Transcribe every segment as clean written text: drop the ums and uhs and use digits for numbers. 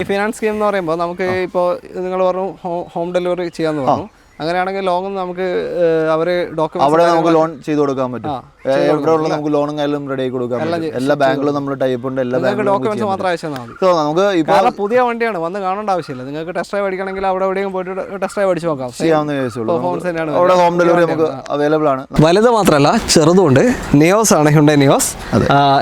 Finance scheme എന്ന് പറയുമ്പോൾ നമുക്ക് ഇപ്പോൾ നിങ്ങൾ പറഞ്ഞു ഹോം ഡെലിവറി ചെയ്യാമെന്ന് പറഞ്ഞു. അങ്ങനെയാണെങ്കിൽ ലോൺ നമുക്ക് അവര് അവിടെ നമുക്ക് ലോൺ ചെയ്ത് കൊടുക്കാൻ പറ്റും. എവിടെ ഉള്ള നമുക്ക് ലോണും കാര്യം റെഡി ആക്കി കൊടുക്കാൻ പറ്റും. എല്ലാ ബാങ്കിലും നമ്മൾ ടൈപ്പ് ഉണ്ട്. എല്ലാ ഡോക്യുമെന്റ്സ് മാത്രം അയച്ചാൽ മതി. നമുക്ക് ഇപ്പോൾ പുതിയ വണ്ടിയാണ്, വന്ന് കാണേണ്ട ആവശ്യമില്ല. നിങ്ങൾക്ക് ടെസ്റ്റ് ഡ്രൈവ് അടിക്കണമെങ്കിൽ അവിടെ എവിടെയും പോയിട്ട് ടെസ്റ്റ് ഡ്രൈവ് അടിച്ച് നോക്കാം. അവിടെ ഹോം ഡെലിവറി നമുക്ക് അവൈലബിൾ ആണ്. വലുത് മാത്രമല്ല ചെറുതുണ്ട്. നിയോസ് ആണ്, ഹ്യുണ്ടായി നിയോസ്.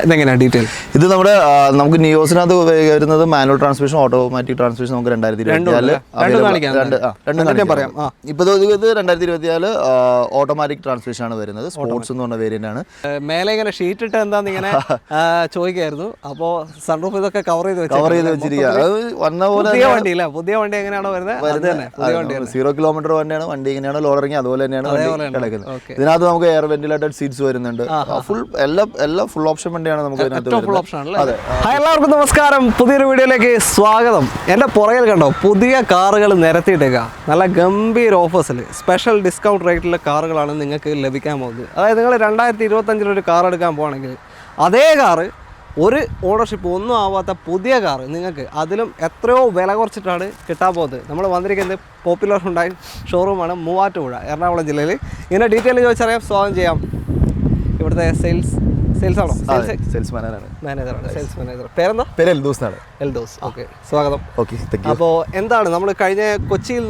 ഇതെങ്ങനെയാണ് ഡീറ്റെയിൽ? ഇത് നമ്മുടെ നമുക്ക് നിയോസിനകത്ത് വരുന്നത് മാനുവൽ ട്രാൻസ്മിഷൻ, ഓട്ടോമാറ്റിക് ട്രാൻസ്മിഷൻ നമുക്ക് 2024 പറയാം. ഇപ്പൊ ഇത് 2024 ഓട്ടോമാറ്റിക് ട്രാൻസ്മിഷൻ ആണ് വരുന്നത്. സ്പോർട്സ് എന്ന് പറഞ്ഞ വേരിയന്റ് ആണ്. മേലെ ഇങ്ങനെ ഷീറ്റ് ഇട്ട് എന്താന്ന് ഇങ്ങനെ ചോദിക്കായിരുന്നു. അപ്പോ സൺറൂഫ് ഇതൊക്കെ കവർ ചെയ്ത് വെച്ചിരിക്കുക. വന്ന പോലെ പുതിയ വണ്ടി എങ്ങനെയാണോ വരുന്നത്? 0 കിലോമീറ്റർ തന്നെയാണ് വണ്ടി. ഇങ്ങനെയാണ് ലോഡറിങ്, അതുപോലെ തന്നെയാണ് കിടക്കുന്നത്. ഇതിനകത്ത് നമുക്ക് എയർ വെന്റിലേറ്റഡ് സീറ്റ്സ് വരുന്നുണ്ട്. ഫുൾ എല്ലാ ഫുൾ ഓപ്ഷൻ വണ്ടിയാണ് നമുക്ക് എല്ലാവർക്കും നമസ്കാരം, പുതിയൊരു വീഡിയോയിലേക്ക് സ്വാഗതം. എന്റെ പുറകിൽ കണ്ടോ പുതിയ കാറുകൾ നിരത്തിയിട്ടേക്കുക. നല്ല ഗംഭീര ഓഫേഴ്സിൽ സ്പെഷ്യൽ ഡിസ്കൗണ്ട് റേറ്റിലെ കാറുകളാണ് നിങ്ങൾക്ക് ലഭിക്കാൻ പോകുന്നത്. അതായത് നിങ്ങൾ 2025 ഒരു കാർ എടുക്കാൻ പോകുകയാണെങ്കിൽ അതേ കാറ് ഒരു ഓണർഷിപ്പ് ഒന്നും ആവാത്ത പുതിയ കാറ് നിങ്ങൾക്ക് അതിലും എത്രയോ വില കുറച്ചിട്ടാണ് കിട്ടാൻ പോകുന്നത്. നമ്മൾ വന്നിരിക്കുന്നത് പോപ്പുലർ ഹ്യുണ്ടായി ഷോറൂമാണ്, മൂവാറ്റുപുഴ, എറണാകുളം ജില്ലയിൽ. ഇതിൻ്റെ ഡീറ്റെയിൽ ചോദിച്ചറിയാം. സ്വാഗതം ചെയ്യാം. ഇവിടുത്തെ സെയിൽസ് ആണോ? സെയിൽസ് മാനേജറാണ്. Sales manager. പേരെന്താ? പേര് എൽദോസ്. ഓക്കെ, സ്വാഗതം. ഓക്കെ, അപ്പോൾ എന്താണ് നമ്മൾ കൊച്ചിയിൽ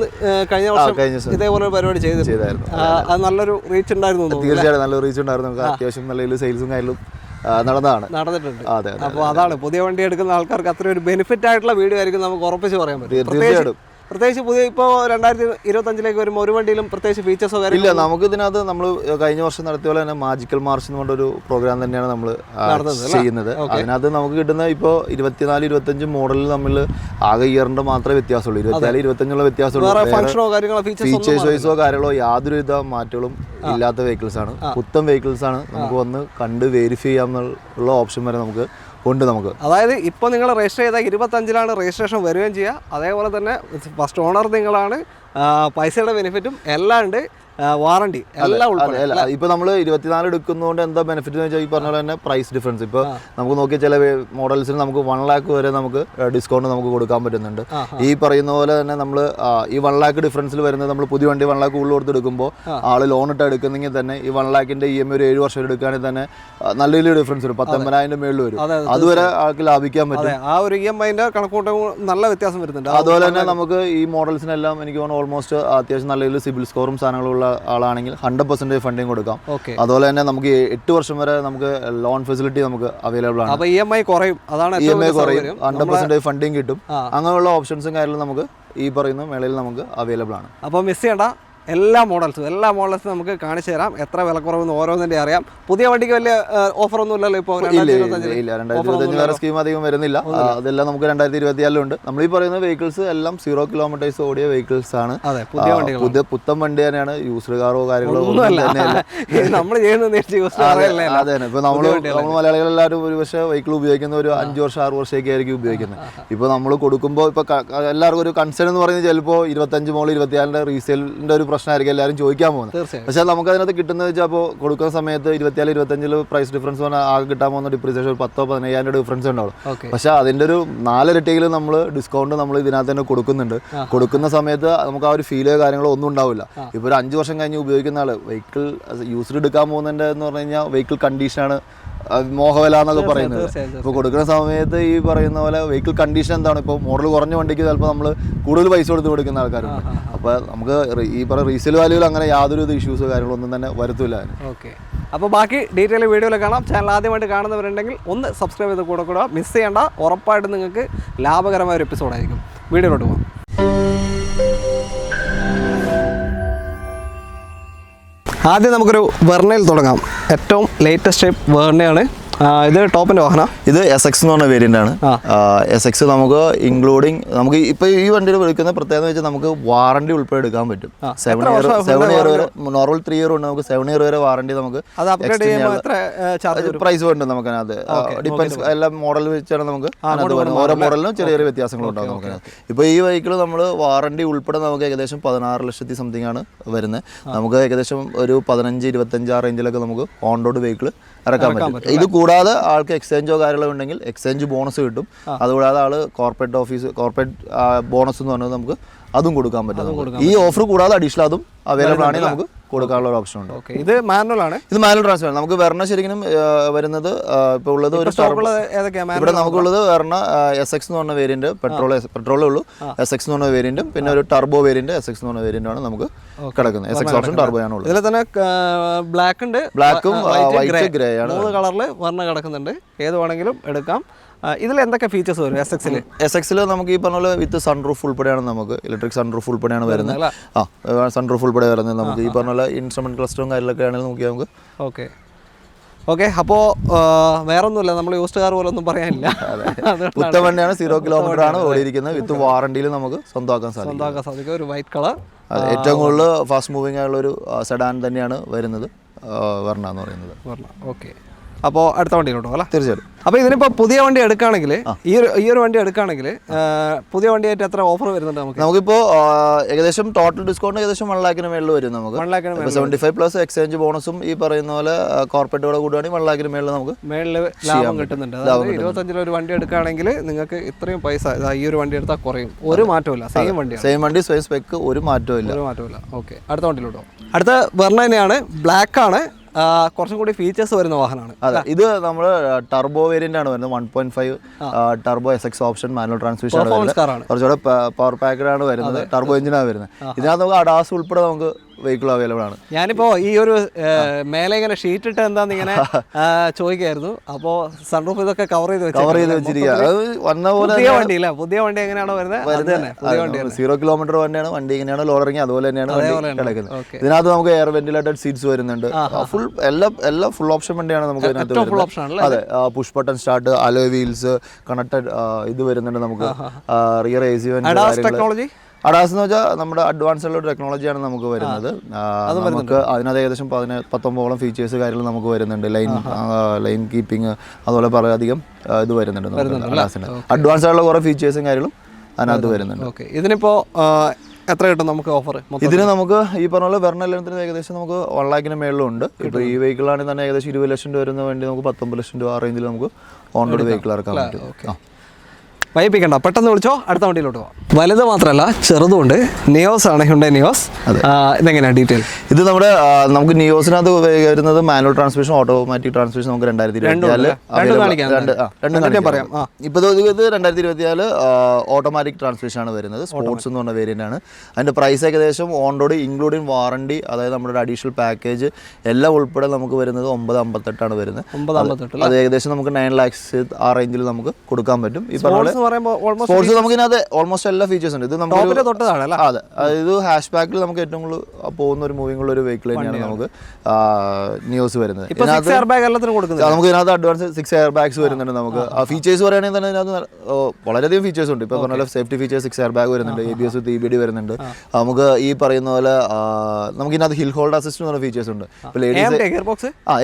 കഴിഞ്ഞ വർഷം ഇതേപോലെ പരിപാടി ചെയ്തായിരുന്നു. അത് നല്ലൊരു റീച്ച് ഉണ്ടായിരുന്നു. തീർച്ചയായിട്ടും നല്ലൊരു റീച്ച് ഉണ്ടായിരുന്നു. അത്യാവശ്യം നല്ല സെയിൽസും കാര്യങ്ങളും നടന്നിട്ടുണ്ട്. അപ്പോൾ അതാണ് പുതിയ വണ്ടി എടുക്കുന്ന ആൾക്കാർക്ക് അത്ര ഒരു ബെനിഫിറ്റ് ആയിട്ടുള്ള വീഡിയോ ആയിരിക്കും നമുക്ക് ഉറപ്പിച്ച് പറയാൻ പറ്റും. പ്രത്യേകിച്ച് പുതിയ ഇപ്പോൾ 2025 വരുമ്പോൾ ഒരു വണ്ടിയിലും പ്രത്യേകിച്ച് ഫീച്ചേഴ്സോ ഇല്ല. നമുക്ക് ഇതിനകത്ത് നമ്മൾ കഴിഞ്ഞ വർഷം നടത്തിയ പോലെ തന്നെ മാജിക്കൽ മാർച്ച് എന്ന് പറഞ്ഞൊരു പ്രോഗ്രാം തന്നെയാണ് നമ്മൾ ചെയ്യുന്നത്. അതിനകത്ത് നമുക്ക് കിട്ടുന്ന ഇപ്പോൾ 24-25 മോഡലിൽ തമ്മിൽ ആകെ ഇയറിന്റെ മാത്രമേ വ്യത്യാസമുള്ളൂ. 24-25 വ്യത്യാസമുള്ളൂ. ഫീച്ചേഴ്സ് വൈസോ കാര്യങ്ങളോ യാതൊരുവിധ മാറ്റങ്ങളും ഇല്ലാത്ത വെഹിക്കിൾസ് ആണ്. പുത്തൻ വെഹിക്കിൾസ് ആണ്. നമുക്ക് വന്ന് കണ്ട് വെരിഫൈ ചെയ്യാമെന്നുള്ള ഓപ്ഷൻ വരെ നമുക്ക് ഉണ്ട്. നമുക്ക് അതായത് ഇപ്പോൾ നിങ്ങൾ രജിസ്റ്റർ ചെയ്താൽ 25-ലാണ് രജിസ്ട്രേഷൻ വരികയും ചെയ്യുക. അതേപോലെ തന്നെ ഫസ്റ്റ് ഓണർ നിങ്ങളാണ്. പൈസയുടെ ബെനിഫിറ്റും എല്ലാം ഉണ്ട്. വാറണ്ടി എല്ലാം ഉൾപ്പെടെ. ഇപ്പൊ നമ്മൾ 24 എടുക്കുന്നതുകൊണ്ട് എന്താ ബെനിഫിറ്റ് എന്ന് വെച്ചാൽ ഈ പറഞ്ഞ പോലെ തന്നെ പ്രൈസ് ഡിഫറൻസ്. ഇപ്പൊ നമുക്ക് നോക്കിയ ചില മോഡൽസിന് നമുക്ക് 1 lakh വരെ നമുക്ക് ഡിസ്കൗണ്ട് നമുക്ക് കൊടുക്കാൻ പറ്റുന്നുണ്ട്. ഈ പറയുന്ന പോലെ തന്നെ നമ്മൾ ഈ 1 lakh ഡിഫറൻസിൽ വരുന്നത് നമ്മൾ പുതിയ വണ്ടി 1 lakh ഉള്ളിൽ കൊടുത്ത് എടുക്കുമ്പോൾ ആള് ലോൺ ഇട്ട് എടുക്കുന്നെങ്കിൽ തന്നെ ഈ 1 lakhന്റെ EMI ഒരു 7 വർഷം എടുക്കുകയാണെങ്കിൽ തന്നെ നല്ല രീതിയിൽ ഡിഫറൻസ് വരും. 19,000 മേളിൽ വരും. അതുവരെ ആൾക്ക് ലാഭിക്കാൻ പറ്റും. ആ ഒരു EMIന്റെ കണക്കൂട്ടം നല്ല വ്യത്യാസം വരുന്നുണ്ട്. അതുപോലെ തന്നെ നമുക്ക് ഈ മോഡൽസിനെല്ലാം എനിക്ക് തോന്നുന്നു ഓൾമോസ്റ്റ് അത്യാവശ്യം നല്ല രീതിയിൽ സിബിൽ സ്കോറും സാധനങ്ങളുള്ള ആളാണെങ്കിൽ 100% ഫണ്ടിങ് കൊടുക്കാം. അതുപോലെ തന്നെ നമുക്ക് 8 വർഷം വരെ നമുക്ക് ലോൺ ഫെസിലിറ്റി നമുക്ക് അവൈലബിൾ ആണ്. EMI കുറയും. 100% ഫണ്ടിങ് കിട്ടും. അങ്ങനെയുള്ള ഓപ്ഷൻസും കാര്യങ്ങളും നമുക്ക് ഈ പറയുന്ന മേളയിൽ നമുക്ക് അവൈലബിൾ ആണ്. അപ്പോൾ മിസ് ചെയ്യണ്ട. എല്ലാ മോഡൽസും നമുക്ക് കാണിച്ചു തരാം. എത്ര വിലക്കുറവെന്ന് ഓരോന്നിൻ്റെ അറിയാം. പുതിയ വണ്ടിക്ക് വലിയ ഓഫർ ഒന്നും ഇല്ലല്ലോ ഇപ്പോൾ? 2025 വേറെ സ്കീം അധികം വരുന്നില്ല. അതെല്ലാം നമുക്ക് 2024 ഉണ്ട്. നമ്മൾ ഈ പറയുന്ന വെഹിക്കിൾസ് എല്ലാം 0 kilometers ഓടിയ വെഹിക്കിൾസ് ആണ്. പുത്തൻ വണ്ടി തന്നെയാണ്. യൂസ്ഡ് കാറോ കാര്യങ്ങളോ അതെ. ഇപ്പൊ നമ്മൾ മലയാളികളെല്ലാവരും ഒരുപക്ഷെ വെഹിക്കിൾ ഉപയോഗിക്കുന്ന ഒരു 5 വർഷം 6 വർഷമൊക്കെ ആയിരിക്കും ഉപയോഗിക്കുന്നത്. ഇപ്പൊ നമ്മൾ കൊടുക്കുമ്പോൾ ഇപ്പൊ എല്ലാവർക്കും ഒരു കൺസേൺ എന്ന് പറയുന്നത് ചിലപ്പോൾ 25 മുതൽ 24 റീസെയിലിന്റെ ഒരു പ്രശ്നമായിരിക്കും എല്ലാവരും ചോദിക്കാൻ പോകുന്നത്. പക്ഷേ നമുക്ക് അതിനകത്ത് കിട്ടുന്നത് വെച്ചാൽ അപ്പോൾ കൊടുക്കുന്ന സമയത്ത് 24-25 പ്രൈസ് ഡിഫറൻസ് പറഞ്ഞാൽ ആകെ കിട്ടാൻ പോകുന്ന ഡിപ്രീസിയേഷൻ ഒരു 10,000-15,000 ഡിഫറൻസ് ഉണ്ടാവും. പക്ഷേ അതിൻ്റെ ഒരു 4 ഇരട്ടിയെങ്കിലും നമ്മൾ ഡിസ്കൗണ്ട് നമ്മൾ ഇതിനകത്ത് തന്നെ കൊടുക്കുന്നുണ്ട്. കൊടുക്കുന്ന സമയത്ത് നമുക്ക് ആ ഒരു ഫീലോ കാര്യങ്ങളോ ഒന്നും ഉണ്ടാവില്ല. ഇപ്പോൾ ഒരു 5 വർഷം കഴിഞ്ഞ് ഉപയോഗിക്കുന്ന ആൾ വെഹിക്കിൾ യൂസ്ഡ് എടുക്കാൻ പോകുന്നതിൻ്റെ എന്ന് പറഞ്ഞു കഴിഞ്ഞാൽ വെഹിക്കിൾ കണ്ടീഷനാണ് മോഹവില എന്നൊക്കെ പറയുന്നത്. ഇപ്പോൾ കൊടുക്കുന്ന സമയത്ത് ഈ പറയുന്ന പോലെ വെഹിക്കിൾ കണ്ടീഷൻ എന്താണ്, ഇപ്പോൾ മോഡൽ കുറഞ്ഞ വണ്ടിക്ക് ചിലപ്പോൾ നമ്മൾ കൂടുതൽ പൈസ കൊടുത്ത് കൊടുക്കുന്ന ആൾക്കാരുണ്ട്. അപ്പോൾ നമുക്ക് ഈ പറയുന്ന റീസെയിൽ വാല്യൂവിൽ അങ്ങനെ യാതൊരു ഇഷ്യൂസോ കാര്യങ്ങളൊന്നും തന്നെ വരത്തില്ല. ഓക്കെ, അപ്പോൾ ബാക്കി ഡീറ്റെയിൽ വീഡിയോയിൽ കാണാം. ചാനൽ ആദ്യമായിട്ട് കാണുന്നവരുണ്ടെങ്കിൽ ഒന്ന് സബ്സ്ക്രൈബ് ചെയ്ത് കൂടെ മിസ് ചെയ്യേണ്ട. ഉറപ്പായിട്ടും നിങ്ങൾക്ക് ലാഭകരമായ ഒരു എപ്പിസോഡായിരിക്കും. വീഡിയോയിലോട്ട് പോകാം. ആദ്യം നമുക്കൊരു വെർണയിൽ തുടങ്ങാം. ഏറ്റവും ലേറ്റസ്റ്റ് ടൈപ്പ് വെർണയാണ്. ഇത് ടോപ്പിന്റെ വാഹനം. ഇത് SX എന്ന് പറഞ്ഞ വേരിയന്റ് ആണ്. SX നമുക്ക് ഇൻക്ലൂഡിങ് നമുക്ക് ഇപ്പൊ ഈ വണ്ടിയിൽ വിളിക്കുന്ന പ്രത്യേകത വെച്ചാൽ നമുക്ക് വാറണ്ടി ഉൾപ്പെടെ എടുക്കാൻ പറ്റും. 7 ഇയർ വരെ നോർമൽ 3 ഇയർ ഉണ്ട്. നമുക്ക് 7 ഇയർ വരെ വാറണ്ടി നമുക്ക് പ്രൈസ് വരുന്നുണ്ട്. നമുക്ക് അത് ഡിപ്പെൻസ് എല്ലാ മോഡൽ വെച്ചാണ് നമുക്ക് ഓരോ മോഡലിനും ചെറിയ വ്യത്യാസങ്ങളുണ്ടാവും. നമുക്ക് ഇപ്പൊ ഈ വെഹിക്കിൾ നമ്മൾ വാറണ്ടി ഉൾപ്പെടെ നമുക്ക് ഏകദേശം 16 ലക്ഷത്തി സംതിങ് ആണ് വരുന്നത്. നമുക്ക് ഏകദേശം ഒരു 15-25 ആ റേഞ്ചിലൊക്കെ നമുക്ക് ഓൺ റോഡ് വെഹിക്കിൾ ഇറക്കാൻ പറ്റും. ഇത് കൂടാതെ ആൾക്ക് എക്സ്ചേഞ്ചോ കാര്യങ്ങളോ ഉണ്ടെങ്കിൽ എക്സ്ചേഞ്ച് ബോണസ് കിട്ടും. അതുകൂടാതെ ആള് കോർപ്പറേറ്റ് ബോണസ് എന്ന് പറഞ്ഞത് നമുക്ക് അതും കൊടുക്കാൻ പറ്റും. ഈ ഓഫർ കൂടാതെ അഡീഷണൽ അതും അവൈലബിൾ ആണെങ്കിൽ നമുക്ക് കൊടുക്കാനുള്ള ഒരു ഓപ്ഷൻ ഉണ്ട്. ഇത് മാനുവൽ ആണ്. ഇത് മാനുവൽ ട്രാൻസ്ഫർ. നമുക്ക് വെർണ ശരിക്കും വരുന്നത് ഇപ്പോൾ ഉള്ളത് ഒരു ഇവിടെ നമുക്കുള്ളത് വെർണ SX എന്ന് പറഞ്ഞ വേരിയന്റ്, പെട്രോളേ ഉള്ളൂ. SX എന്ന് പറഞ്ഞ വേരിയന്റും പിന്നെ ഒരു ടർബോ വേരിയന്റ് SX എന്ന് പറഞ്ഞ വേരിയന്റ് ആണ് നമുക്ക് കിടക്കുന്നത്. SX ഓപ്ഷൻ ടർബോ ആണ് ഉള്ളത്. ഇതിൽ തന്നെ ബ്ലാക്ക് ഉണ്ട്, ബ്ലാക്കും വൈറ്റ് ഗ്രേ ആണ്. 3 കളറിൽ വെർണ കിടക്കുന്നുണ്ട്. ഏത് വേണമെങ്കിലും എടുക്കാം. ഇതിൽ എന്തൊക്കെ ഫീച്ചേഴ്സ് വരും SX-ൽ? നമുക്ക് ഈ പറഞ്ഞ പോലെ വിത്ത് സൺറൂഫ് ഉൾപ്പെടെയാണ് നമുക്ക് ഇലക്ട്രിക് സൺറൂഫ് ഉൾപ്പെടെയാണ് വരുന്നത്. സൺറൂഫ് ഉൾപ്പെടെ വരുന്നത്. നമുക്ക് ഈ പറഞ്ഞ പോലെ ഇൻസ്ട്രുമെന്റ് ക്ലസ്റ്ററും കാര്യങ്ങളൊക്കെ ആണെങ്കിൽ നോക്കിയാൽ നമുക്ക് ഓക്കെ. അപ്പോൾ വേറൊന്നുമില്ല, നമ്മൾ യൂസ്ഡ് കാർ പോലെ ഒന്നും പറയാനില്ല. പുത്തൻ വണ്ടിയാണ്, 0 കിലോമീറ്റർ ആണ് ഓടിയിരിക്കുന്നത്. വിത്ത് വാറണ്ടിയിൽ നമുക്ക് സ്വന്തമാക്കാൻ സാധിക്കും. ഒരു വൈറ്റ് കളർ. ഏറ്റവും കൂടുതൽ ഫാസ്റ്റ് മൂവിങ് ആയുള്ള ഒരു സെഡാൻ തന്നെയാണ് വരുന്നത് വെർണ എന്ന് പറയുന്നത്. ഓക്കെ. അപ്പോൾ അടുത്ത വണ്ടിയിലോട്ടോ അല്ല? തീർച്ചയായും. അപ്പോൾ ഇതിനിപ്പോൾ പുതിയ വണ്ടി എടുക്കുകയാണെങ്കിൽ, ഈ ഒരു വണ്ടി എടുക്കുകയാണെങ്കിൽ പുതിയ വണ്ടിയായിട്ട് എത്ര ഓഫർ വരുന്നുണ്ട് നമുക്കിപ്പോൾ ഏകദേശം ടോട്ടൽ ഡിസ്കൗണ്ട് ഏകദേശം 1 lakhന് മേളിൽ വരും. നമുക്ക് 75 പ്ലസ് എക്സ്ചേഞ്ച് ബോണസും ഈ പറയുന്ന പോലെ കോർപ്പറേറ്റോടെ കൂടിയാണെങ്കിൽ 1 lakhന് മേളിൽ നമുക്ക് ലാഭം കിട്ടുന്നുണ്ട്. അതായത് 25 ഒരു വണ്ടി എടുക്കുകയാണെങ്കിൽ നിങ്ങൾക്ക് ഇത്രയും പൈസ ഈ ഒരു വണ്ടി എടുത്താൽ കുറയും. ഒരു മാറ്റമില്ല, സെയിം വണ്ടി, സെയിം സ്പെക്ക്, ഒരു മാറ്റവും ഇല്ല. ഓക്കെ. അടുത്ത വണ്ടിയിലോട്ടോ. അടുത്ത വെർണ തന്നെയാണ്, ബ്ലാക്ക് ആണ്. കുറച്ചും കൂടി ഫീച്ചേഴ്സ് വരുന്ന വാഹനമാണ്. അതെ, ഇത് നമ്മൾ ടർബോ വേരിയന്റ് ആണ് വരുന്നത്. 1.5 turbo SX option manual transmission ആണ്. കുറച്ചുകൂടെ പവർ പാക്കഡ് ആണ് വരുന്നത്. ടർബോ എഞ്ചിനാണ് വരുന്നത്. ഇതിനകത്ത് നമുക്ക് അഡാസ് ഉൾപ്പെടെ നമുക്ക് വെഹിക്കിൾ അവൈലബിൾ ആണ്. ഞാനിപ്പോ ഈ ഒരു മേലെ ഇങ്ങനെ ഷീറ്റ് ഇട്ട് എന്താന്ന് ഇങ്ങനെ ചോദിക്കായിരുന്നു. അപ്പോ സൺറൂഫ് ഇതൊക്കെ കവർ ചെയ്ത് വെച്ചിരിക്കുക. പുതിയ വണ്ടി എങ്ങനെയാണോ വരുന്നത്? 0 കിലോമീറ്റർ വണ്ടിയാണ്. വണ്ടി ഇങ്ങനെയാണ് ലോറിങ് അതുപോലെ തന്നെയാണ് കിടക്കുന്നത്. ഇതിനകത്ത് നമുക്ക് എയർ വെന്റിലേറ്റഡ് സീറ്റ്സ് വരുന്നുണ്ട്. എല്ലാം ഫുൾ ഓപ്ഷൻ വണ്ടിയാണ് നമുക്ക് ഇതിനകത്ത്. അതെ, push button start, alloy wheels, connected ഇത് വരുന്നുണ്ട്. നമുക്ക് റിയർ AC ടെക്നോളജി. അഡാസ് എന്ന് വെച്ചാൽ നമ്മുടെ അഡ്വാൻസ് ഉള്ള ഒരു ടെക്നോളജിയാണ് നമുക്ക് വരുന്നത്. നമുക്ക് അതിനകത്ത് ഏകദേശം 19 ഫീച്ചേഴ്സ് കാര്യങ്ങൾ നമുക്ക് വരുന്നുണ്ട്. ലൈൻ കീപ്പിംഗ് അതുപോലെ വളരെയധികം ഇത് വരുന്നുണ്ട്. അഡാസിന് അഡ്വാൻസ് ആയിട്ടുള്ള കുറേ ഫീച്ചേഴ്സും കാര്യങ്ങളും അതിനകത്ത് വരുന്നുണ്ട്. ഇതിനിപ്പോ എത്ര കിട്ടും നമുക്ക് ഓഫർ? ഇതിന് നമുക്ക് ഈ പറഞ്ഞ പോലെ വെർണ എല്ലാത്തിനും ഏകദേശം നമുക്ക് 1 lakhന് മേളിലുണ്ട്. ഇപ്പോൾ ഈ വെഹിക്കിളാണെങ്കിൽ തന്നെ ഏകദേശം 20 ലക്ഷം രൂപ വരുന്ന വേണ്ടി നമുക്ക് 19 ലക്ഷം രൂപ ആ റേഞ്ചിൽ നമുക്ക് ഓൺ റോഡ് വെഹിക്കിൾ ഇറക്കാൻ പറ്റും. വൈപ്പിക്കണ്ട, പെട്ടെന്ന് വിളിച്ചോ. അടുത്ത വണ്ടിയിലോട്ട് പോകാം. വലുത് മാത്രമല്ല ചെറുതുണ്ട്. നിയോസ് ആണ്, ഹ്യുണ്ടായി നിയോസ്. ഇതെങ്ങനെയാണ് ഡീറ്റെയിൽ? ഇത് നമുക്ക് നിയോസിനകത്ത് വരുന്നത് മാനുവൽ ട്രാൻസ്മിഷൻ, ഓട്ടോമാറ്റിക് ട്രാൻസ്മിഷൻ. നമുക്ക് 2024 ഇപ്പോൾ ഇത് 2024 ഓട്ടോമാറ്റിക് ട്രാൻസ്മിഷൻ ആണ് വരുന്നത്. സ്പോർട്സ് എന്ന് പറഞ്ഞ വേരിയന്റ് ആണ്. അതിന്റെ പ്രൈസ് ഏകദേശം ഓൺ റോഡ് ഇൻക്ലൂഡിങ് വാറണ്ടി, അതായത് നമ്മുടെ അഡീഷണൽ പാക്കേജ് എല്ലാം ഉൾപ്പെടെ നമുക്ക് വരുന്നത് 958 ആണ് വരുന്നത്. അത് ഏകദേശം നമുക്ക് 9 lakhs ആ റേഞ്ചിൽ നമുക്ക് കൊടുക്കാൻ പറ്റും. ഈ പറഞ്ഞ സ്പോർട്സ് നമുക്ക് ഇതിനകത്ത് ഓൾമോസ്റ്റ് എല്ലാ ഫീച്ചേഴ്സ് ഉണ്ട്. ഇത് നമുക്ക് അതെ, ഇത് ഹാഷ് ബാക്കിൽ നമുക്ക് ഏറ്റവും കൂടുതൽ പോകുന്ന ഒരു മൂവിംഗ് ഉള്ള ഒരു വെഹിക്കിൾ തന്നെയാണ് നമുക്ക് നിയോസ് വരുന്നത്. നമുക്ക് ഇതിനകത്ത് അഡ്വാൻസ് 6 എയർ ബാഗ്സ് വരുന്നുണ്ട്. നമുക്ക് ആ ഫീച്ചേഴ്സ് പറയുകയാണെങ്കിൽ തന്നെ ഇതിനകത്ത് വളരെയധികം ഫീച്ചേഴ്സ് ഉണ്ട്. ഇപ്പോൾ പറഞ്ഞ സേഫ്റ്റി ഫീച്ചേഴ്സ് 6 എയർ ബാഗ് വരുന്നുണ്ട്, ABS with EBD വരുന്നുണ്ട്. നമുക്ക് ഈ പറയുന്ന പോലെ നമുക്ക് ഇതിനകത്ത് ഹിൽ ഹോൾഡ് അസിസ്റ്റ് എന്ന് പറഞ്ഞ ഫീച്ചേഴ്സ് ഉണ്ട്.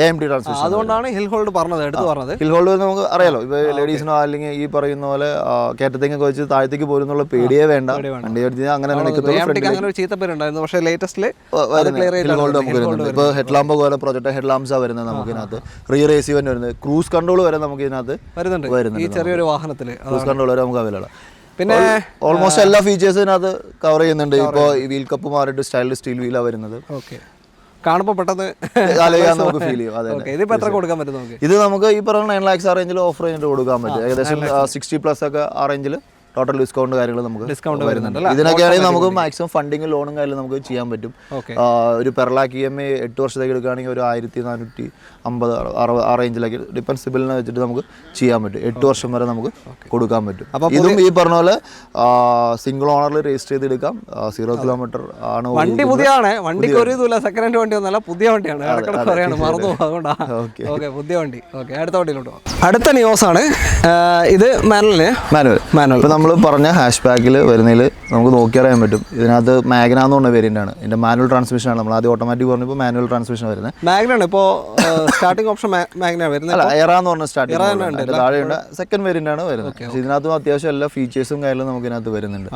AMT ട്രാൻസ്മിഷൻ, അതുകൊണ്ടാണ് ഹിൽ ഹോൾഡ് പറഞ്ഞത്. ഹിൽ ഹോൾഡ് നമുക്ക് അറിയാലോ, ഇപ്പോൾ ലേഡീസിനോ അല്ലെങ്കിൽ ഈ പറയുന്ന പോലെ കയറ്റത്തേക്കൊക്കെ വെച്ച് താഴത്തേക്ക് പോരുന്നുള്ള പേടിയേ വേണ്ട. വണ്ടി അങ്ങനെ ഇപ്പോൾ ഹെഡ് ലാമ്പ് പോലെ പ്രൊജക്ട് ഹെഡ് ലാംപ്സാണ് വരുന്നത്. നമുക്ക് ഇതിനകത്ത് റിയർ AC വരുന്നത്, ക്രൂസ് കൺട്രോൾ വരെ നമുക്ക് ഇതിനകത്ത് വരുന്നുണ്ട്. ചെറിയൊരു വാഹനത്തില് ക്രൂസ് കൺട്രോൾ വരെ നമുക്ക് അവൈലബിൾ. പിന്നെ ഓൾമോസ്റ്റ് എല്ലാ ഫീച്ചേഴ്സും ഇതിനകത്ത് കവർ ചെയ്യുന്നുണ്ട്. ഇപ്പോൾ വീൽ കപ്പ് മാറിയിട്ട് സ്റ്റൈലിഷ് സ്റ്റീൽ വീലാണ് വരുന്നത്. കാണുമ്പോൾ പെട്ടെന്ന് നമുക്ക് ഫീൽ ചെയ്യും. അതെ, ഇത് നമുക്ക് ഈ പറഞ്ഞ 9 lakhs ആ റേഞ്ചിൽ ഓഫർ ചെയ്തിട്ട് കൊടുക്കാൻ പറ്റും. ഏകദേശം 60+ ഒക്കെ ആ റേഞ്ചിൽ ടോട്ടൽ ഡിസ്കൗണ്ട് കാര്യങ്ങൾ നമുക്ക് ഡിസ്കൗണ്ട് വരുന്നുണ്ട്. ഇതിനൊക്കെ ആണെങ്കിൽ നമുക്ക് മാക്സിമം ഫണ്ടിങ് ലോണും കാര്യം നമുക്ക് ചെയ്യാൻ പറ്റും. ഒരു പെർ ലാക്ക് EMI 8 വർഷത്തേക്ക് എടുക്കുകയാണെങ്കിൽ ഒരു 1450 ആ റേഞ്ചിലേക്ക് ഡിപ്പെൻഡ് സിബിലിനെ വെച്ചിട്ട് നമുക്ക് ചെയ്യാൻ പറ്റും. 8 വർഷം വരെ നമുക്ക് കൊടുക്കാൻ പറ്റും. ഇതും ഈ പറഞ്ഞ പോലെ സിംഗിൾ ഓണറിൽ രജിസ്റ്റർ ചെയ്തെടുക്കാം. 0 കിലോമീറ്റർ ആണ്. വണ്ടി പുതിയതാണ്, വണ്ടിക്ക് ഒരു ഇതുമില്ല. സെക്കൻഡ് ഹാൻഡ് വണ്ടി ഒന്നല്ല, പുതിയ വണ്ടിയാണ്. മറന്നു, അതുകൊണ്ടാണ് പുതിയ വണ്ടി. അടുത്ത വണ്ടിയിലോട്ട് അടുത്ത നിയോസ് ആണ്. ഇത് മാനുവൽ. ഇപ്പൊ നമ്മൾ പറഞ്ഞ ഹാഷ് ബാക്കിൽ വരുന്നതിൽ നമുക്ക് നോക്കിയറിയാൻ പറ്റും. ഇതിനകത്ത് മാഗ്ന എന്ന് പറഞ്ഞ വേരിയൻ്റ് ആണ്. ഇതിൻ്റെ മാനുവൽ ട്രാൻസ്മിഷൻ ആണ്. നമ്മൾ ആദ്യം ഓട്ടോമാറ്റിക് പറഞ്ഞപ്പോൾ മാനുവൽ ട്രാൻസ്മിഷൻ വരുന്നത്. മാഗ്നയാണ് ഇപ്പോൾ സ്റ്റാർട്ടിംഗ് ഓപ്ഷൻ മാഗ്ന വരുന്നത്. അല്ല, എറ എന്ന് പറഞ്ഞ സ്റ്റാർട്ടിംഗ് താഴെയുണ്ട്. സെക്കൻഡ് വേരിയൻ്റ് ആണ് വരുന്നത്. പക്ഷേ ഇതിനകത്തും അത്യാവശ്യം എല്ലാ ഫീച്ചേഴ്സും കാര്യങ്ങളും നമുക്ക് ഇതിനകത്ത് വരുന്നുണ്ട്.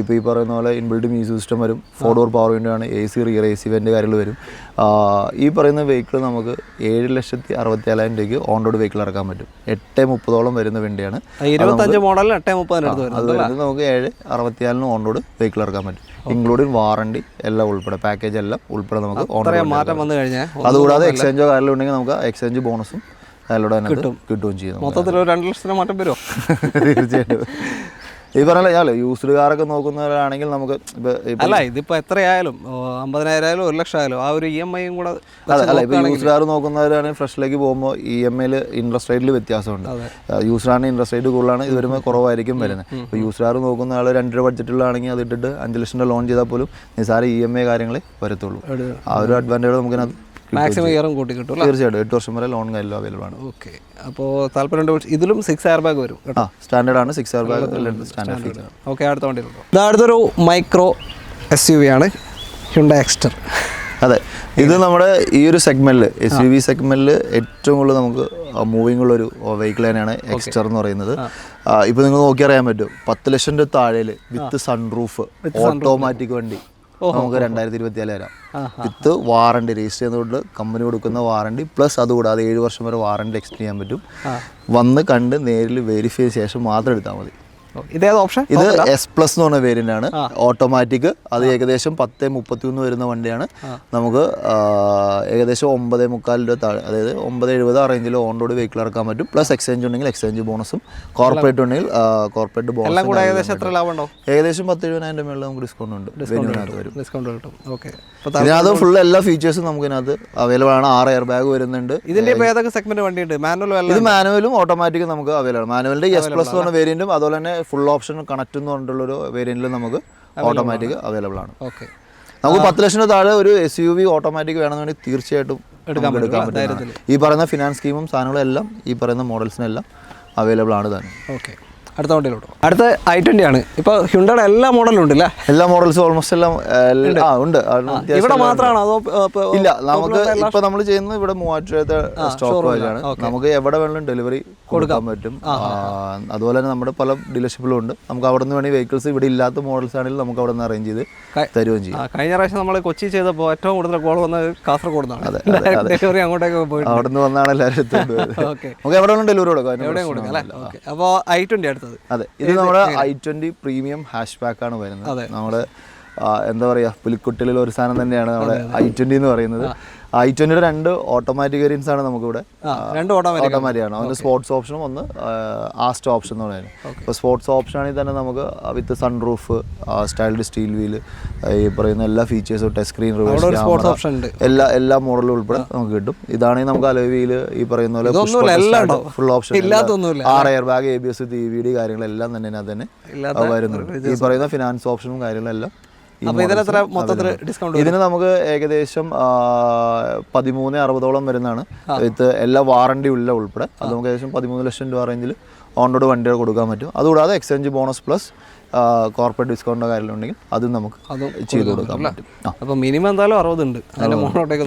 ഇപ്പോൾ ഈ പറയുന്ന പോലെ ഇൻബിൽഡ് മ്യൂസിക് സിസ്റ്റം വരും. 4 ഡോർ പവർ വിൻഡോ ആണ്. AC റിയർ AC വെൻ്റ് കാര്യങ്ങൾ വരും. ഈ പറയുന്ന വെഹിക്കിൾ നമുക്ക് 7,64,000 രൂപയ്ക്ക് ഓൺ റോഡ് വെഹിക്കിൾ ഇറക്കാൻ പറ്റും. 830 വരുന്ന വണ്ടിയാണ്. 25 മോഡൽ 830 അത് വരുന്നത് നമുക്ക് 764 ഓൺ റോഡ് വെഹിക്കിൾ ഇറക്കാൻ പറ്റും. ഇൻക്ലൂഡിങ് വാറണ്ടി എല്ലാം ഉൾപ്പെടെ പാക്കേജ് എല്ലാം ഉൾപ്പെടെ നമുക്ക് ഓൺ റോഡ് മാറ്റം വന്നു കഴിഞ്ഞാൽ. അതുകൂടാതെ എക്സ്ചേഞ്ചോ കാര്യങ്ങളും ഉണ്ടെങ്കിൽ നമുക്ക് എക്സ്ചേഞ്ച് ബോണസും അതിലൂടെ തന്നെ കിട്ടുകയും ചെയ്യും. മൊത്തത്തിൽ 2 ലക്ഷത്തിന് മാറ്റം വരുമോ? തീർച്ചയായിട്ടും. ഈ പറഞ്ഞാൽ യൂസ്ഡ് കാറൊക്കെ നോക്കുന്നവരാണെങ്കിൽ നമുക്ക് അല്ല, ഇതിപ്പോൾ എത്രയായാലും 50,000 ആയാലും 1,00,000 ആയാലും ആ ഒരു EMI കൂടെ. അല്ല, ഇപ്പോൾ യൂസ്ഡ് കാർ നോക്കുന്നവരാണെങ്കിൽ ഫ്രഷിലേക്ക് പോകുമ്പോൾ EMIയിൽ ഇൻട്രസ്റ്റ് റേറ്റിൽ വ്യത്യാസമുണ്ട്. യൂസ്ഡാണ് ഇൻട്രസ്റ്റ് റേറ്റ് കൂടുതലാണ്, ഇത് വരുമ്പോൾ കുറവായിരിക്കും വരുന്നത്. ഇപ്പോൾ യൂസ്ഡ് കാർ നോക്കുന്ന ആൾ 2 രൂപ ബഡ്ജറ്റിലാണെങ്കിൽ അത് ഇട്ടിട്ട് 5 ലക്ഷം രൂപ ലോൺ ചെയ്താൽ പോലും നിസാര EMI കാര്യങ്ങളേ വരത്തുള്ളൂ. ആ ഒരു അഡ്വാൻറ്റേജ് നമുക്കതിനകത്ത് മാക്സിമം ഇയറും കൂട്ടി കിട്ടും. തീർച്ചയായിട്ടും 8 വർഷം വരെ ലോൺ കാര്യങ്ങളും അവൈലബിൾ ആണ്. ഓക്കെ, അപ്പോൾ താല്പര്യം ഇതിലും 6 എയർ ബാഗ് വരും. സ്റ്റാൻഡേർഡ് ആണ്. 6 air bag standard feature. Okay, അടുത്ത വണ്ടിയിലുണ്ടോ? ഇത് അടുത്തൊരു മൈക്രോ SUV ആണ്, ഹ്യുണ്ടായി എക്സ്റ്റർ. അതെ, ഇത് നമ്മുടെ ഈ ഒരു സെഗ്മെന്റിൽ SUV സെഗ്മെന്റിൽ ഏറ്റവും കൂടുതൽ നമുക്ക് മൂവിംഗ് ഉള്ളൊരു വെഹിക്കിൾ തന്നെയാണ് എക്സ്റ്റർ എന്ന് പറയുന്നത്. ഇപ്പോൾ നിങ്ങൾ നോക്കിയറിയാൻ പറ്റും, 10 ലക്ഷം രൂപ താഴേൽ വിത്ത് സൺറൂഫ് ഓട്ടോമാറ്റിക് വണ്ടി നമുക്ക് 2024 വരാം. വിത്ത് വാറണ്ടി രജിസ്റ്റർ ചെയ്യുന്നതുകൊണ്ട് കമ്പനി കൊടുക്കുന്ന വാറണ്ടി പ്ലസ് അതുകൂടാതെ 7 വർഷം വരെ വാറണ്ടി എക്സ്റ്റെൻഡ് ചെയ്യാൻ പറ്റും. വന്ന് കണ്ട് നേരിൽ വെരിഫൈ ശേഷം മാത്രം എടുത്താൽ മതി. ഇതേത് ഓപ്ഷൻ? ഇത് S+ എന്ന് പറഞ്ഞ വേരിയൻ്റ് ആണ്, ഓട്ടോമാറ്റിക്. അത് ഏകദേശം 10.31 വരുന്ന വണ്ടിയാണ്. നമുക്ക് ഏകദേശം 9.45 രൂപ താഴെ, അതായത് 9.70 ആ റേഞ്ചിൽ ഓൺ റോഡ് വെഹിക്കിൾ ഇറക്കാൻ പറ്റും. പ്ലസ് എക്സ്ചേഞ്ച് ഉണ്ടെങ്കിൽ എക്സ്ചേഞ്ച് ബോണസും, കോർപ്പറേറ്റ് ഉണ്ടെങ്കിൽ കോർപ്പറേറ്റ് ബോണസ്. ഏകദേശം 10,70,000 മേളിൽ നമുക്ക് ഡിസ്കൗണ്ട് ഉണ്ട്. ഇതിനകത്ത് ഫുൾ എല്ലാ ഫീച്ചേഴ്സും നമുക്ക് ഇതിനകത്ത് അവൈലബിൾ ആണ്. 6 എയർ ബാഗ് വരുന്നുണ്ട്. ഇതിന്റെ ഏതൊക്കെ സെഗ്മെന്റ് വണ്ടിയുണ്ട്? ഇത് മാനുവലും ഓട്ടോമാറ്റിക്കും നമുക്ക് അവൈലബിൾ ആണ്. മാനുവലിന്റെ S+ എന്ന് പറഞ്ഞ വേരിയന്റും അതുപോലെ തന്നെ ഫുൾ ഓപ്ഷൻ കണക്ട് എന്ന് പറഞ്ഞിട്ടുള്ളൊരു വേരിയന്റിൽ നമുക്ക് ഓട്ടോമാറ്റിക് അവൈലബിൾ ആണ്. ഓക്കെ, നമുക്ക് 10 ലക്ഷത്തിന് താഴെ ഒരു SUV ഓട്ടോമാറ്റിക് വേണമെന്നുണ്ടെങ്കിൽ തീർച്ചയായിട്ടും എടുക്കാൻ പറ്റും. ഈ പറയുന്ന ഫിനാൻസ് സ്കീമും സാധനങ്ങളും എല്ലാം ഈ പറയുന്ന മോഡൽസിനെല്ലാം അവൈലബിൾ ആണ് തന്നെ. ഓക്കെ, അടുത്ത വണ്ടിയിലോട്ടോ. അടുത്ത i20 ആണ്. ഇപ്പോൾ ഹ്യുണ്ടായുടെ എല്ലാ മോഡലും ഉണ്ടല്ലേ? എല്ലാ മോഡൽസും ഓൾമോസ്റ്റ് എല്ലാം ഉണ്ട്. ഇവിടെ മാത്രമാണോ അതോ? ഇല്ല, നമുക്ക് ഇപ്പൊ നമ്മൾ ചെയ്യുന്നത് ഇവിടെ 3000 സ്റ്റോക്ക് വഴിയാണ്. നമുക്ക് എവിടെ വേണമെങ്കിലും ഡെലിവറി കൊടുക്കാൻ പറ്റും. അതുപോലെ തന്നെ നമ്മുടെ പല ഡീലർഷിപ്പിലും ഉണ്ട്. നമുക്ക് അവിടെ നിന്ന് വേണമെങ്കിൽ വെഹിക്കിൾസ് ഇവിടെ ഇല്ലാത്ത മോഡൽസ് ആണെങ്കിൽ നമുക്ക് അവിടെ നിന്ന് അറേഞ്ച് ചെയ്ത് തരുകയും ചെയ്യും. കഴിഞ്ഞ പ്രാവശ്യം നമ്മൾ കൊച്ചി ചെയ്തപ്പോൾ ഏറ്റവും കൂടുതൽ കോൾ വന്നത് കാസർഗോഡ് നിന്നാണ്. ഡെലിവറി അങ്ങോട്ടേക്ക് പോയി അവിടെ നിന്ന് വന്നാണ് എല്ലാവരും നമുക്ക് എവിടെ വേണമെങ്കിലും ഡെലിവറി കൊടുക്കാം. അപ്പോൾ i20 അടുത്ത്. അതെ, ഇത് നമ്മുടെ i20 പ്രീമിയം ഹാഷ് ബാക്ക് ആണ് വരുന്നത്. നമ്മുടെ എന്താ പറയുക, പുലിക്കുട്ടിലിൽ ഒരു സാധനം തന്നെയാണ് നമ്മുടെ i20 എന്ന് പറയുന്നത്. i20യുടെ 2 ഓട്ടോമാറ്റിക് വേരിയൻസ് ആണ് നമുക്കിവിടെ. ഓട്ടോമാറ്റിക് ആണ്. അതിന് സ്പോർട്സ് ഓപ്ഷനും ഒന്ന് ആസ്റ്റ് ഓപ്ഷൻ എന്ന് പറയുന്നത്. ഇപ്പോൾ സ്പോർട്സ് ഓപ്ഷൻ ആണെങ്കിൽ തന്നെ നമുക്ക് വിത്ത് സൺറൂഫ്, സ്റ്റൈൽഡ് സ്റ്റീൽ വീല്, ഈ പറയുന്ന എല്ലാ ഫീച്ചേഴ്സും, ടച്ച് സ്ക്രീൻ, റിവേഴ്സ് എല്ലാ മോഡലും ഉൾപ്പെടെ നമുക്ക് കിട്ടും. ഇതാണെങ്കിൽ നമുക്ക് അലോയ് വീല്, ഈ പറയുന്ന പോലെ full option, 6 air bag, ABS, DVD കാര്യങ്ങളെല്ലാം തന്നെ ഇതിനകത്ത് തന്നെ വരുന്നുണ്ട്. ഈ പറയുന്ന ഫിനാൻസ് ഓപ്ഷനും കാര്യങ്ങളെല്ലാം ഇതിന് നമുക്ക് ഏകദേശം 13.60 വരുന്നതാണ്. വിത്ത് എല്ലാ വാറണ്ടി ഉള്ള ഉൾപ്പെടെ. അത് നമുക്ക് ഏകദേശം 13 ലക്ഷം രൂപ റേഞ്ചിൽ ഓൺ റോഡ് വണ്ടികൾ കൊടുക്കാൻ പറ്റും. അതുകൂടാതെ എക്സ്ചേഞ്ച് ബോണസ് പ്ലസ് കോർപ്പറേറ്റ് ഡിസ്കൗണ്ടോ കാര്യങ്ങളുണ്ടെങ്കിൽ അതും നമുക്ക് ചെയ്ത് കൊടുക്കാൻ പറ്റും. അപ്പോൾ മിനിമം എന്തായാലും 60 ഉണ്ട്,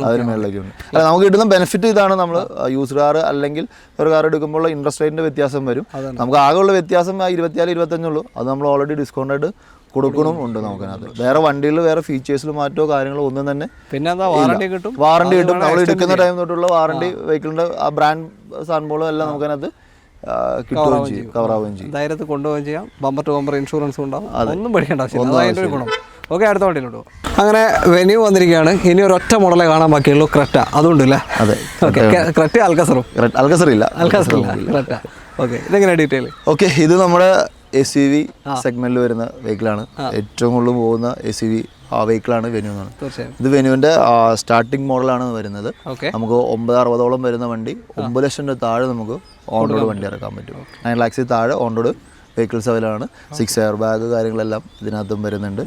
അതിന് മേളിലേക്ക് ഉണ്ട്. അല്ല, നമുക്ക് കിട്ടുന്ന ബെനിഫിറ്റ് ഇതാണ്. നമ്മൾ യൂസ്ഡ് കാർ അല്ലെങ്കിൽ ഒരു കാർ എടുക്കുമ്പോൾ ഇൻട്രസ്റ്റ് റേറ്റിന്റെ വ്യത്യാസം വരും. നമുക്ക് ആകെയുള്ള വ്യത്യാസം 24-25 ഉള്ളൂ. അത് നമ്മൾ ഓൾറെഡി ഡിസ്കൗണ്ട് ആയിട്ട് കൊടുക്കണം ഉണ്ട് നമുക്കതിനകത്ത്. വേറെ വണ്ടിയിൽ വേറെ ഫീച്ചേഴ്സിൽ മാറ്റോ കാര്യങ്ങളോ ഒന്നും തന്നെ. പിന്നെ വാറണ്ടി കിട്ടും. നമ്മൾ എടുക്കുന്ന ടൈം തൊട്ടുള്ള വാറണ്ടി വെഹിക്കിളിന്റെ ആ ബ്രാൻഡ് സാധനങ്ങളും എല്ലാം നമുക്കതിനകത്ത് കിട്ടുകയും ചെയ്യും, കവർ ആവുകയും ചെയ്യും. ധൈര്യത്തിൽ കൊണ്ടുപോവുകയും ചെയ്യാം. ബമ്പർ ടു ബമ്പർ ഇൻഷുറൻസ് ഉണ്ടാവും. അതൊന്നും പഠിക്കേണ്ട ആവശ്യമില്ല. ഗുണം. ഓക്കെ, അടുത്ത വണ്ടിയിലോട്ട്. അങ്ങനെ വെന്യൂ വന്നിരിക്കുകയാണ്. ഇനി ഒരൊറ്റ മോഡലേ കാണാൻ ബാക്കിയുള്ളൂ, ക്രെറ്റ. അതുകൊണ്ടുണ്ടല്ലേ? അതെ, ക്രെറ്റ അൽക്കസറും. അൽക്കസറില്ല. ക്രെറ്റ. ഓക്കെ, ഇതെങ്ങനെയാണ് ഡീറ്റെയിൽ? ഓക്കെ, ഇത് നമ്മുടെ SUV സെഗ്മെന്റിൽ വരുന്ന വെഹിക്കിളാണ്. ഏറ്റവും കൂടുതൽ പോകുന്ന SUV വെഹിക്കിളാണ് വെന്യൂ എന്നാണ്. ഇത് വെന്യൂവിന്റെ സ്റ്റാർട്ടിംഗ് മോഡലാണ് വരുന്നത്. നമുക്ക് 960 വരുന്ന വണ്ടി 9 ലക്ഷം രൂപ താഴെ നമുക്ക് ഓൺ റോഡ് വണ്ടി ഇറക്കാൻ പറ്റും. 9 lakhs താഴെ ഓൺ റോഡ് വെഹിക്കിൾസ് അവൈലബിൾ ആണ്. 6 എയർ ബാഗ് കാര്യങ്ങളെല്ലാം ഇതിനകത്തും വരുന്നുണ്ട്.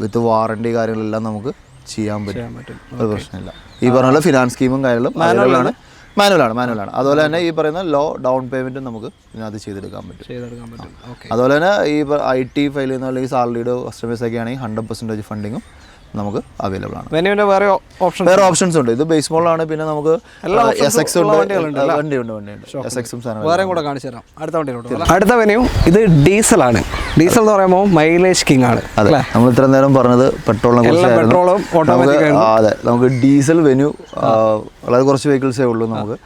വിത്ത് വാറണ്ടി കാര്യങ്ങളെല്ലാം നമുക്ക് ചെയ്യാൻ പറ്റും. ഒരു പ്രശ്നമില്ല. ഈ പറഞ്ഞ ഫിനാൻസ് സ്കീമും കാര്യങ്ങളും അവൈലബിൾ ആണ്. മാനുവലാണ്. അതുപോലെ തന്നെ ഈ പറയുന്ന ലോ ഡൗൺ പേയ്മെൻറ്റും നമുക്ക് ഇതിനകത്ത് ചെയ്തെടുക്കാൻ പറ്റും. അതുപോലെ തന്നെ ഈ IT ഫയൽ ചെയ്യുന്ന അല്ലെങ്കിൽ സാലറിയുടെ കസ്റ്റമേഴ്സ് ഒക്കെ ആണെങ്കിൽ 100% ഫണ്ടിങ്ങും നമുക്ക് അവൈലബിൾ ആണ്. വെന്യൂവിന്റെ വേറെ ഓപ്ഷൻസ് ഉണ്ട്. ഇത് ബേസ് മോഡലാണ്. പിന്നെ നമുക്ക് SX ഉണ്ട്, വണ്ടിയുണ്ട് SX സാധനങ്ങൾ വേറെ കൂടെ കാണിച്ചു തരാം. അടുത്ത വെന്യൂ ഇത് ഡീസലാണ്. ഡീസൽ എന്ന് പറയുമ്പോൾ മൈലേജ് കിങ് ആണ്. അതെ, നമ്മൾ ഇത്ര നേരം പറഞ്ഞത് പെട്രോളിനെ കുറിച്ച്. അതെ, നമുക്ക് ഡീസൽ വെന്യൂ വളരെ കുറച്ച് വെഹിക്കിൾസേ ഉള്ളൂ. നമുക്ക്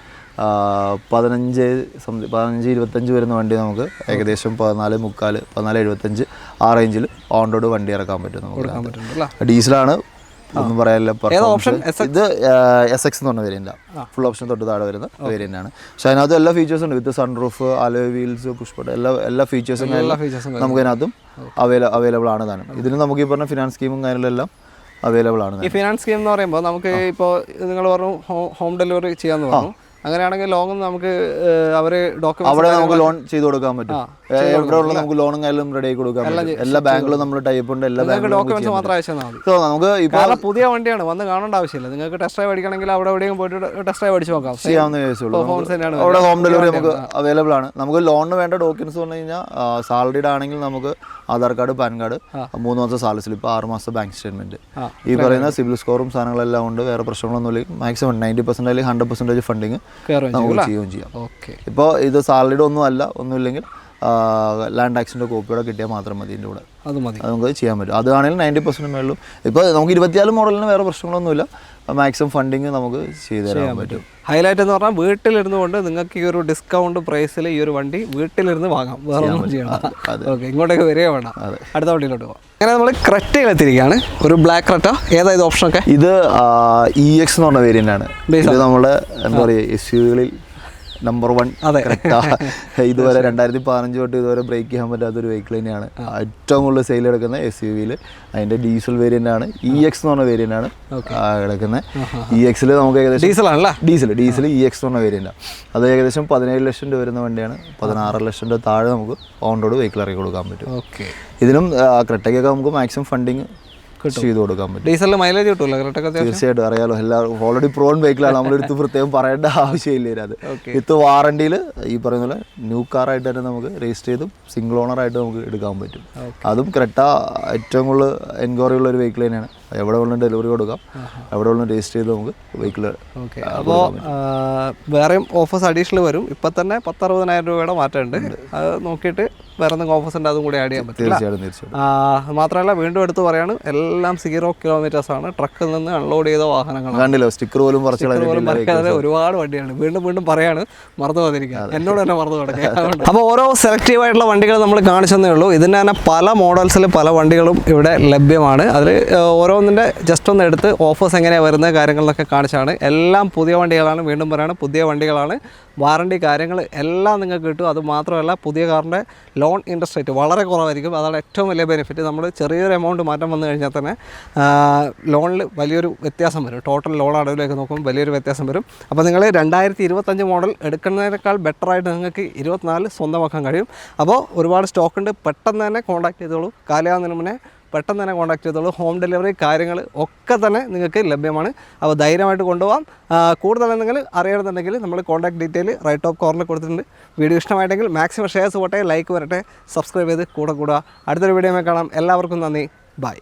15-25 വരുന്ന വണ്ടി നമുക്ക് ഏകദേശം 14.75 ആ റേഞ്ചിൽ ഓൺ റോഡ് വണ്ടി ഇറക്കാൻ പറ്റും നമുക്ക്. ഡീസലാണ്, ഒന്നും പറയാനില്ല. ഇത് SX എന്ന് പറഞ്ഞ വേരിയൻ്റ്, ഫുൾ ഓപ്ഷൻ തൊട്ട് താഴെ വരുന്ന വേരിയൻ്റ് ആണ്. പക്ഷേ അതിനകത്ത് എല്ലാ ഫീച്ചേഴ്സും ഉണ്ട്. വിത്ത് സൺറൂഫ്, അലോയ് വീൽസ്, പുഷ്പട്ട്, എല്ലാ ഫീച്ചേഴ്സും നമുക്ക് അതിനകത്തും അവൈലബിൾ ആണ് താനും. ഇതിന് നമുക്ക് ഈ പറഞ്ഞ ഫിനാൻസ് സ്കീമും കാര്യങ്ങളെല്ലാം അവൈലബിൾ ആണ്. ഈ ഫിനാൻസ് സ്കീം എന്ന് പറയുമ്പോൾ നമുക്ക് ഇപ്പോൾ നിങ്ങൾ പറഞ്ഞു ഹോം ഡെലിവറി ചെയ്യാമെന്ന് പറഞ്ഞു. അങ്ങനെയാണെങ്കിൽ ലോൺ നമുക്ക് അവര് അവിടെ നമുക്ക് ലോൺ ചെയ്ത് കൊടുക്കാൻ പറ്റും. എവിടെ ഉള്ള നമുക്ക് ലോണും കാര്യം റെഡി ആക്കി കൊടുക്കാൻ പറ്റും. എല്ലാ ബാങ്കിലും നമ്മൾ ടൈപ്പ് ഉണ്ട്. എല്ലാ ഡോക്യുമെന്റ്സ് മാത്രം അയച്ചാൽ മതി. നമുക്ക് കാരണം പുതിയ വണ്ടിയാണ്, വന്ന് കാണേണ്ട ആവശ്യമില്ല. നിങ്ങൾക്ക് ടെസ്റ്റ് ഡ്രൈവ് അടിക്കണമെങ്കിൽ അവിടെ എവിടെയും പോയിട്ട് ടെസ്റ്റ് ഡ്രൈവ് അടിച്ച് നോക്കാം. ചെയ്യാവുന്ന കേസുള്ളൂ. അവിടെ ഹോം ഡെലിവറി നമുക്ക് അവൈലബിൾ ആണ്. നമുക്ക് ലോണിന് വേണ്ട ഡോക്യുമെന്റ്സ് പറഞ്ഞു കഴിഞ്ഞാൽ സാലറിഡ് ആണെങ്കിൽ നമുക്ക് ആധാർ കാർഡ്, പാൻ കാർഡ്, 3 മാസത്തെ സാലറി സ്ലിപ്പ്, 6 മാസത്തെ ബാങ്ക് സ്റ്റേറ്റ്മെന്റ്, ഈ പറയുന്ന സിവിൽ സ്കോറും സാധനങ്ങളെല്ലാം ഉണ്ട്. വേറെ പ്രശ്നങ്ങളൊന്നുമില്ല. മാക്സിമം 90% അല്ലെങ്കിൽ 100% ഫണ്ടിങ് നമുക്ക് ചെയ്യുകയും ചെയ്യാം. ഇപ്പോൾ ഇത് സാലറിഡ് ഒന്നുമില്ലെങ്കിൽ ലാൻഡ് ടാക്സിൻ്റെ കോപ്പിയോടെ കിട്ടിയാൽ മാത്രം മതി. ഇതിൻ്റെ കൂടെ അത് നമുക്ക് ചെയ്യാൻ പറ്റും. അതാണെങ്കിൽ 90% മേളിലും. ഇപ്പോൾ നമുക്ക് 24 മോഡലിന് വേറെ പ്രശ്നങ്ങളൊന്നുമില്ല. മാക്സിമം ഫണ്ടിങ് നമുക്ക് ചെയ്തു തരാൻ പറ്റും. ഹൈലൈറ്റ് എന്ന് പറഞ്ഞാൽ വീട്ടിലിരുന്നു കൊണ്ട് നിങ്ങൾക്ക് ഈ ഒരു ഡിസ്കൗണ്ട് പ്രൈസിൽ ഈ ഒരു വണ്ടി വീട്ടിലിരുന്ന് വാങ്ങാം. വേറെ ഒന്നും ചെയ്യണം. ഓക്കെ, ഇങ്ങോട്ടേക്ക് വരിക വേണം. അടുത്ത വണ്ടിയിലോട്ട് പോകാം. അങ്ങനെ നമ്മൾ ക്രെറ്റയിലെത്തിയിരിക്കുകയാണ്. ഒരു ബ്ലാക്ക് ക്രെറ്റ. ഏതായത് ഓപ്ഷനൊക്കെ? ഇത് EX എന്ന് പറഞ്ഞ വേരിയൻ്റ് ആണ്. ഇത് നമ്മുടെ എന്താ പറയുക SUV-കളിൽ നമ്പർ 1. ഇതുവരെ 2015 തൊട്ട് ഇതുവരെ ബ്രേക്ക് ചെയ്യാൻ പറ്റാത്തൊരു വെഹിക്കിൾ തന്നെയാണ്. ഏറ്റവും കൂടുതൽ സെയിൽ എടുക്കുന്ന SUV-ൽ അതിൻ്റെ ഡീസൽ വേരിയൻ്റ് ആണ്. EX എന്ന് പറഞ്ഞ വേരിയൻ്റ് ആണ് കിടക്കുന്നത്. EX-ൽ നമുക്ക് ഏകദേശം ഡീസൽ EX എന്ന് പറഞ്ഞ വേരിയൻ്റാണ്. അത് ഏകദേശം 17 ലക്ഷം രൂപ വരുന്ന വണ്ടിയാണ്. 16 ലക്ഷം രൂപ താഴെ നമുക്ക് ഓൺ റോഡ് വെഹിക്കിൾ ഇറക്കി കൊടുക്കാൻ പറ്റും. ഇതിനും ക്രെറ്റയ്ക്കൊക്കെ നമുക്ക് മാക്സിമം ഫണ്ടിങ് ചെയ്ത് കൊടുക്കാൻ പറ്റും. ഡീസലിൽ മൈലേജ് കിട്ടുമല്ലോ? തീർച്ചയായിട്ടും അറിയാലോ, എല്ലാവരും ഓൾറെഡി പ്രോൺ വെഹിക്കിളാണ്. നമ്മളെടുത്ത് പ്രത്യേകം പറയേണ്ട ആവശ്യമില്ല. അത് വിത്ത് വാറണ്ടിയിൽ ഈ പറയുന്ന പോലെ ന്യൂ കാറായിട്ട് തന്നെ നമുക്ക് രജിസ്റ്റർ ചെയ്തും സിംഗിൾ ഓണറായിട്ട് നമുക്ക് എടുക്കാൻ പറ്റും. അതും ക്രെറ്റ ഏറ്റവും കൂടുതൽ എൻക്വയറി ഉള്ള ഒരു വെഹിക്കിൾ തന്നെയാണ്. എവിടെ വേണം ഡെലിവറി കൊടുക്കാം, എവിടെ വേണം രജിസ്റ്റർ ചെയ്ത് നമുക്ക് വെഹിക്കിൾ. അപ്പോൾ വേറെയും ഓഫേഴ്സ് അഡീഷണൽ വരും. ഇപ്പം തന്നെ 10-60,000 രൂപയുടെ മാറ്റമുണ്ട്. അത് നോക്കിയിട്ട് വേറെ എന്തെങ്കിലും ഓഫേഴ്സ് ഉണ്ട്, അതും കൂടി ആഡ് ചെയ്യാൻ പറ്റും. തീർച്ചയായിട്ടും. മാത്രമല്ല വീണ്ടും എടുത്ത് പറയാണ്, എല്ലാം 0 കിലോമീറ്റേഴ്സ് ആണ്. ട്രക്കിൽ നിന്ന് അൺലോഡ് ചെയ്ത വാഹനങ്ങളാണ്. കണ്ടില്ലോ, സ്റ്റിക്കർ പോലും ഒരുപാട് വണ്ടിയാണ്. വീണ്ടും പറയാണ്, മറന്നു വന്നിരിക്കുക. എന്നോട് തന്നെ മറന്നു കിടക്കുക. അപ്പോൾ ഓരോ സെലക്റ്റീവ് ആയിട്ടുള്ള വണ്ടികൾ നമ്മൾ കാണിച്ചതേ ഉള്ളൂ. ഇതിന് തന്നെ പല മോഡൽസിൽ പല വണ്ടികളും ഇവിടെ ലഭ്യമാണ്. അതിൽ ഓരോന്നിൻ്റെ ജസ്റ്റ് ഒന്ന് എടുത്ത് ഓഫേഴ്സ് എങ്ങനെയാണ് വരുന്നത് കാര്യങ്ങളിലൊക്കെ കാണിച്ചാണ്. എല്ലാം പുതിയ വണ്ടികളാണ്. വീണ്ടും പറയാണ്, പുതിയ വണ്ടികളാണ്. വാറണ്ടി കാര്യങ്ങൾ എല്ലാം നിങ്ങൾക്ക് കിട്ടും. അത് മാത്രമല്ല, പുതിയ കാറിൻ്റെ ലോൺ ഇൻട്രസ്റ്റ് റേറ്റ് വളരെ കുറവായിരിക്കും. അതാണ് ഏറ്റവും വലിയ ബെനിഫിറ്റ്. നമ്മൾ ചെറിയൊരു എമൗണ്ട് മാറ്റം വന്നു കഴിഞ്ഞാൽ തന്നെ ലോണിൽ വലിയൊരു വ്യത്യാസം വരും. ടോട്ടൽ ലോൺ അടവിലേക്ക് നോക്കുമ്പോൾ വലിയൊരു വ്യത്യാസം വരും. അപ്പോൾ നിങ്ങൾ 2025 മോഡൽ എടുക്കുന്നതിനേക്കാൾ ബെറ്ററായിട്ട് നിങ്ങൾക്ക് 24 സ്വന്തമാക്കാൻ കഴിയും. അപ്പോൾ ഒരുപാട് സ്റ്റോക്ക് ഉണ്ട്. പെട്ടെന്ന് തന്നെ കോൺടാക്ട് ചെയ്തോളൂ. കാലയാവുന്നതിന് മുന്നേ പെട്ടെന്ന് തന്നെ കോൺടാക്ട് ചെയ്തോളൂ. ഹോം ഡെലിവറി കാര്യങ്ങൾ ഒക്കെ തന്നെ നിങ്ങൾക്ക് ലഭ്യമാണ്. അപ്പോൾ ധൈര്യമായിട്ട് കൊണ്ടുപോകാം. കൂടുതൽ എന്തെങ്കിലും അറിയണമെന്നുണ്ടെങ്കിൽ നമ്മൾ കോൺടാക്ട് ഡീറ്റെയിൽ റൈറ്റ് ടോപ്പ് കോർണറിൽ കൊടുത്തിട്ടുണ്ട്. വീഡിയോ ഇഷ്ടമായിട്ടെങ്കിൽ മാക്സിമം ഷെയർസ് പോട്ടെ, ലൈക്ക് വരട്ടെ, സബ്സ്ക്രൈബ് ചെയ്ത് കൂടെ കൂടുക. അടുത്തൊരു വീഡിയോ കാണാം. എല്ലാവർക്കും നന്ദി. ബൈ.